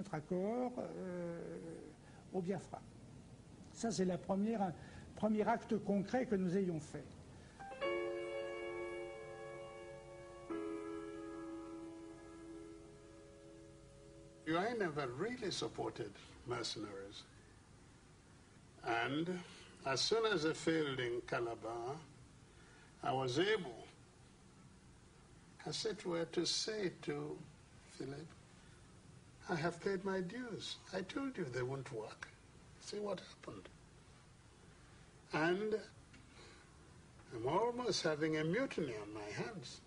notre accord au Biafra. Ça, c'est le premier acte concret que nous ayons fait. I never really supported mercenaries. And as soon as I failed in Calabar, I was able, as it were, to say to Philip, I have paid my dues. I told you they won't work. See what happened. And I'm almost having a mutiny on my hands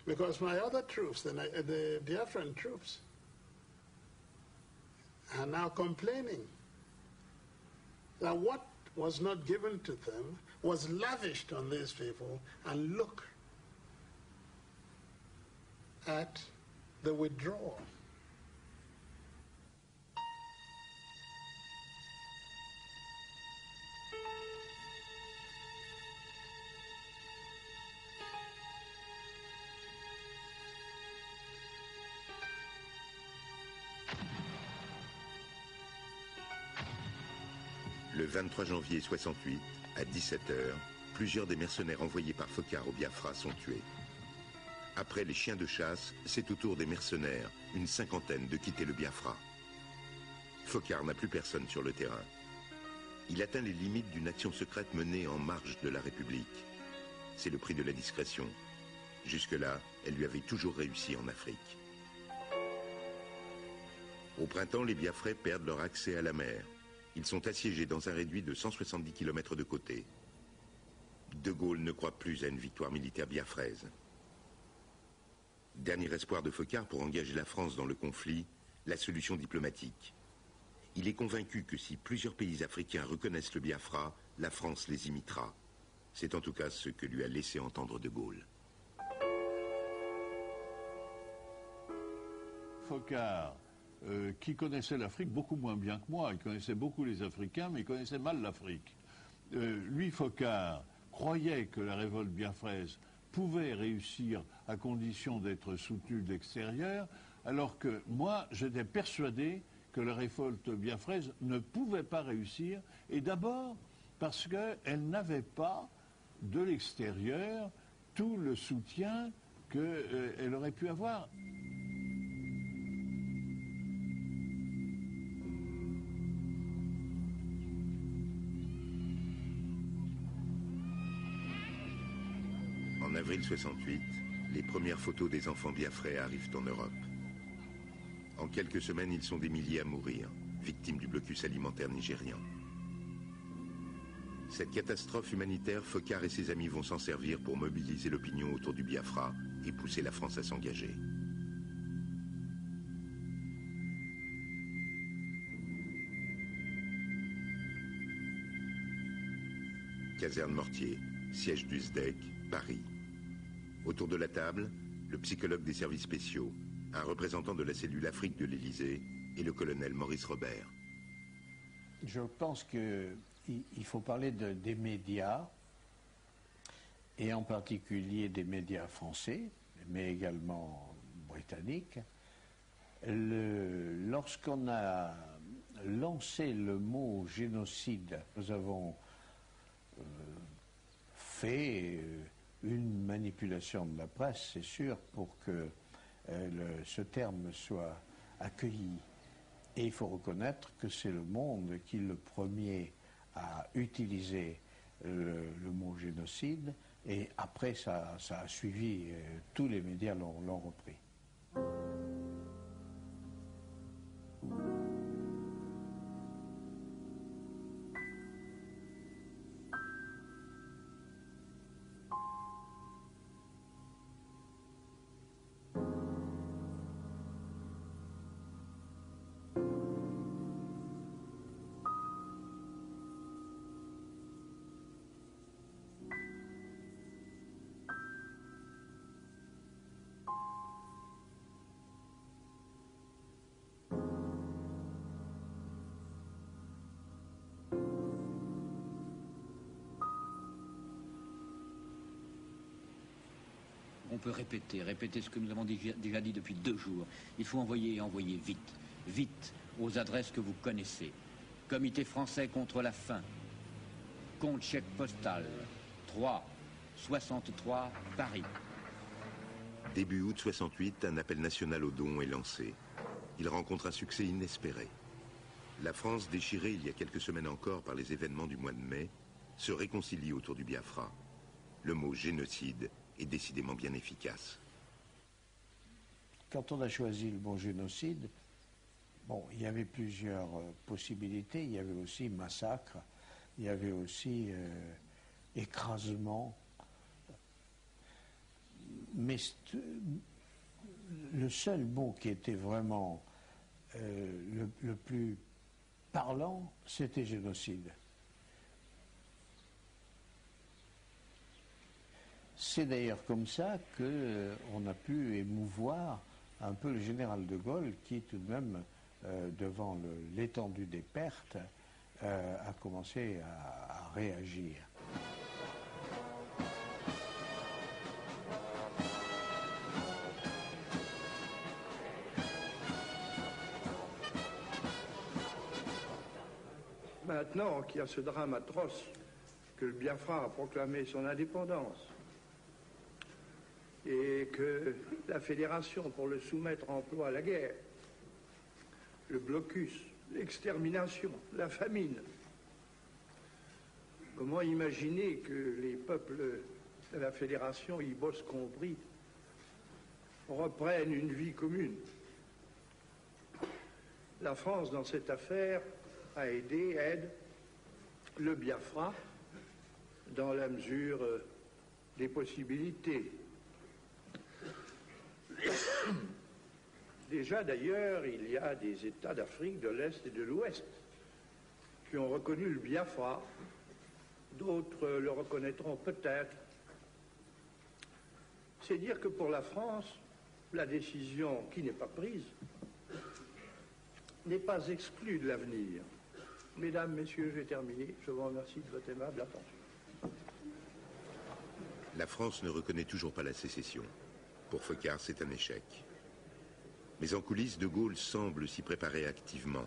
because my other troops, the Biafran troops, are now complaining that what was not given to them was lavished on these people, and look at the withdrawal. Le 23 janvier 68, à 17 h, plusieurs des mercenaires envoyés par Foccart au Biafra sont tués. Après les chiens de chasse, c'est au tour des mercenaires, une cinquantaine, de quitter le Biafra. Foccart n'a plus personne sur le terrain. Il atteint les limites d'une action secrète menée en marge de la République. C'est le prix de la discrétion. Jusque-là, elle lui avait toujours réussi en Afrique. Au printemps, les Biafrais perdent leur accès à la mer. Ils sont assiégés dans un réduit de 170 km de côté. De Gaulle ne croit plus à une victoire militaire biafraise. Dernier espoir de Foccart pour engager la France dans le conflit, la solution diplomatique. Il est convaincu que si plusieurs pays africains reconnaissent le Biafra, la France les imitera. C'est en tout cas ce que lui a laissé entendre de Gaulle. Foccart, qui connaissait l'Afrique beaucoup moins bien que moi, il connaissait beaucoup les Africains, mais il connaissait mal l'Afrique. Lui, Foccart, croyait que la révolte biafraise pouvait réussir à condition d'être soutenue de l'extérieur, alors que moi, j'étais persuadé que la révolte biafraise ne pouvait pas réussir, et d'abord parce qu'elle n'avait pas de l'extérieur tout le soutien qu'elle aurait pu avoir. En avril 68, les premières photos des enfants biafrais arrivent en Europe. En quelques semaines, ils sont des milliers à mourir, victimes du blocus alimentaire nigérian. Cette catastrophe humanitaire, Foccart et ses amis vont s'en servir pour mobiliser l'opinion autour du Biafra et pousser la France à s'engager. Caserne Mortier, siège du SDEC, Paris. Autour de la table, le psychologue des services spéciaux, un représentant de la cellule Afrique de l'Élysée et le colonel Maurice Robert. Je pense qu'il faut parler des médias, et en particulier des médias français, mais également britanniques. Lorsqu'on a lancé le mot génocide, nous avons fait une manipulation de la presse, c'est sûr, pour que ce terme soit accueilli. Et il faut reconnaître que c'est Le Monde qui, le premier, a utilisé le mot génocide, et après ça a suivi, tous les médias l'ont repris. On peut répéter ce que nous avons déjà dit depuis 2 jours. Il faut envoyer vite. Vite, aux adresses que vous connaissez. Comité français contre la faim. Compte chèque postal 3 63 Paris. Début août 68, un appel national aux dons est lancé. Il rencontre un succès inespéré. La France, déchirée il y a quelques semaines encore par les événements du mois de mai, se réconcilie autour du Biafra. Le mot génocide est décidément bien efficace. Quand on a choisi le mot génocide, bon, il y avait plusieurs possibilités. Il y avait aussi massacre, il y avait aussi écrasement. Mais le seul mot qui était vraiment le plus parlant, c'était génocide. C'est d'ailleurs comme ça qu'on a pu émouvoir un peu le général de Gaulle qui, tout de même, devant l'étendue des pertes, a commencé à réagir. Maintenant qu'il y a ce drame atroce que le Biafra a proclamé son indépendance et que la Fédération, pour le soumettre, emploie la guerre, le blocus, l'extermination, la famine, comment imaginer que les peuples de la Fédération, Ibos compris, reprennent une vie commune? La France, dans cette affaire, aide le Biafra dans la mesure des possibilités. Déjà d'ailleurs, il y a des États d'Afrique de l'Est et de l'Ouest qui ont reconnu le Biafra, d'autres le reconnaîtront peut-être. C'est dire que pour la France, la décision qui n'est pas prise n'est pas exclue de l'avenir. Mesdames, Messieurs, j'ai terminé. Je vous remercie de votre aimable attention. La France ne reconnaît toujours pas la sécession. Pour Foccart, c'est un échec. Mais en coulisses, De Gaulle semble s'y préparer activement.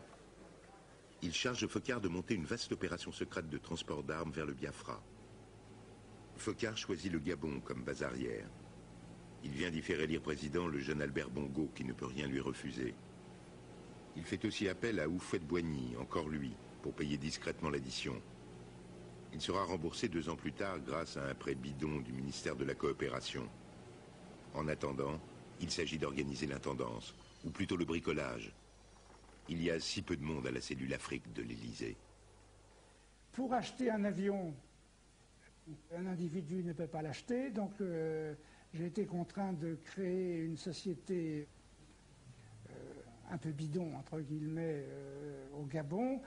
Il charge Foccart de monter une vaste opération secrète de transport d'armes vers le Biafra. Foccart choisit le Gabon comme base arrière. Il vient d'y faire élire président le jeune Albert Bongo, qui ne peut rien lui refuser. Il fait aussi appel à Houphouët-Boigny, encore lui, pour payer discrètement l'addition. Il sera remboursé 2 ans plus tard grâce à un prêt bidon du ministère de la Coopération. En attendant, il s'agit d'organiser l'intendance, ou plutôt le bricolage. Il y a si peu de monde à la cellule Afrique de l'Élysée. Pour acheter un avion, un individu ne peut pas l'acheter, donc j'ai été contraint de créer une société un peu bidon, entre guillemets, au Gabon,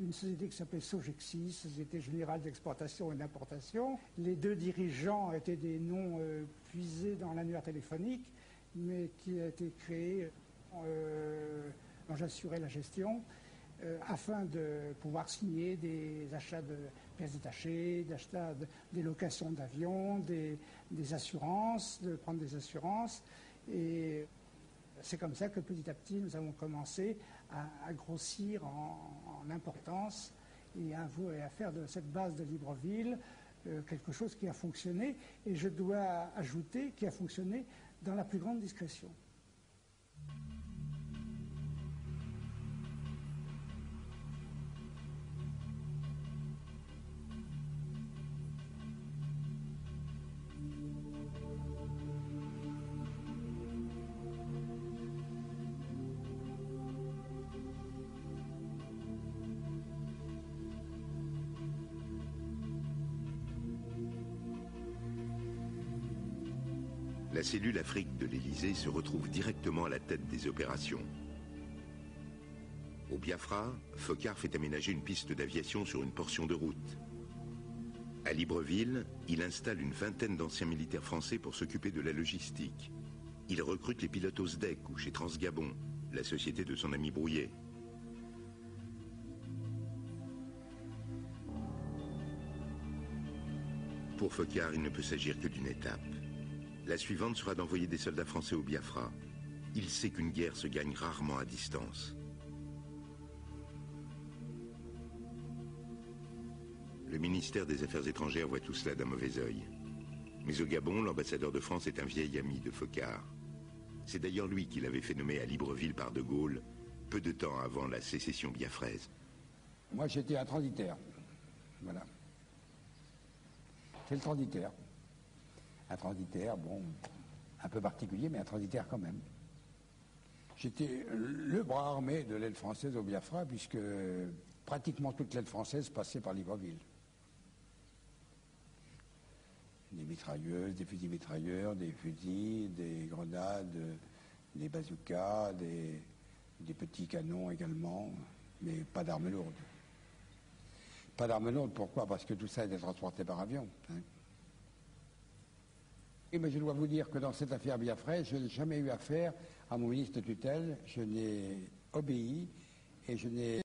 une société qui s'appelait Sogexis, Société Générale d'Exportation et d'Importation. Les 2 dirigeants étaient des noms puisés dans l'annuaire téléphonique, mais qui a été créé dont j'assurais la gestion, afin de pouvoir signer des achats de pièces détachées, des locations d'avions, des assurances, de prendre des assurances. Et c'est comme ça que petit à petit, nous avons commencé à grossir en importance et à faire de cette base de Libreville quelque chose qui a fonctionné. Et je dois ajouter qui a fonctionné dans la plus grande discrétion. La cellule Afrique de l'Élysée se retrouve directement à la tête des opérations. Au Biafra, Foccart fait aménager une piste d'aviation sur une portion de route. À Libreville, il installe une vingtaine d'anciens militaires français pour s'occuper de la logistique. Il recrute les pilotes au SDEC ou chez Transgabon, la société de son ami Brouillet. Pour Foccart, il ne peut s'agir que d'une étape. La suivante sera d'envoyer des soldats français au Biafra. Il sait qu'une guerre se gagne rarement à distance. ministère des Affaires étrangères voit tout cela d'un mauvais œil. Mais au Gabon, l'ambassadeur de France est un vieil ami de Foccart. C'est d'ailleurs lui qui l'avait fait nommer à Libreville par De Gaulle, peu de temps avant la sécession biafraise. Moi, j'étais un transitaire. Voilà. C'est le transitaire. Un transitaire, bon, un peu particulier, mais un transitaire quand même. J'étais le bras armé de l'aide française au Biafra, puisque pratiquement toute l'aide française passait par Libreville. Des mitrailleuses, des fusils mitrailleurs, des fusils, des grenades, des bazookas, des petits canons également, mais pas d'armes lourdes. Pas d'armes lourdes, pourquoi? Parce que tout ça était transporté par avion. Hein. Et mais je dois vous dire que dans cette affaire biafraise, je n'ai jamais eu affaire à mon ministre de tutelle, je n'ai obéi et je n'ai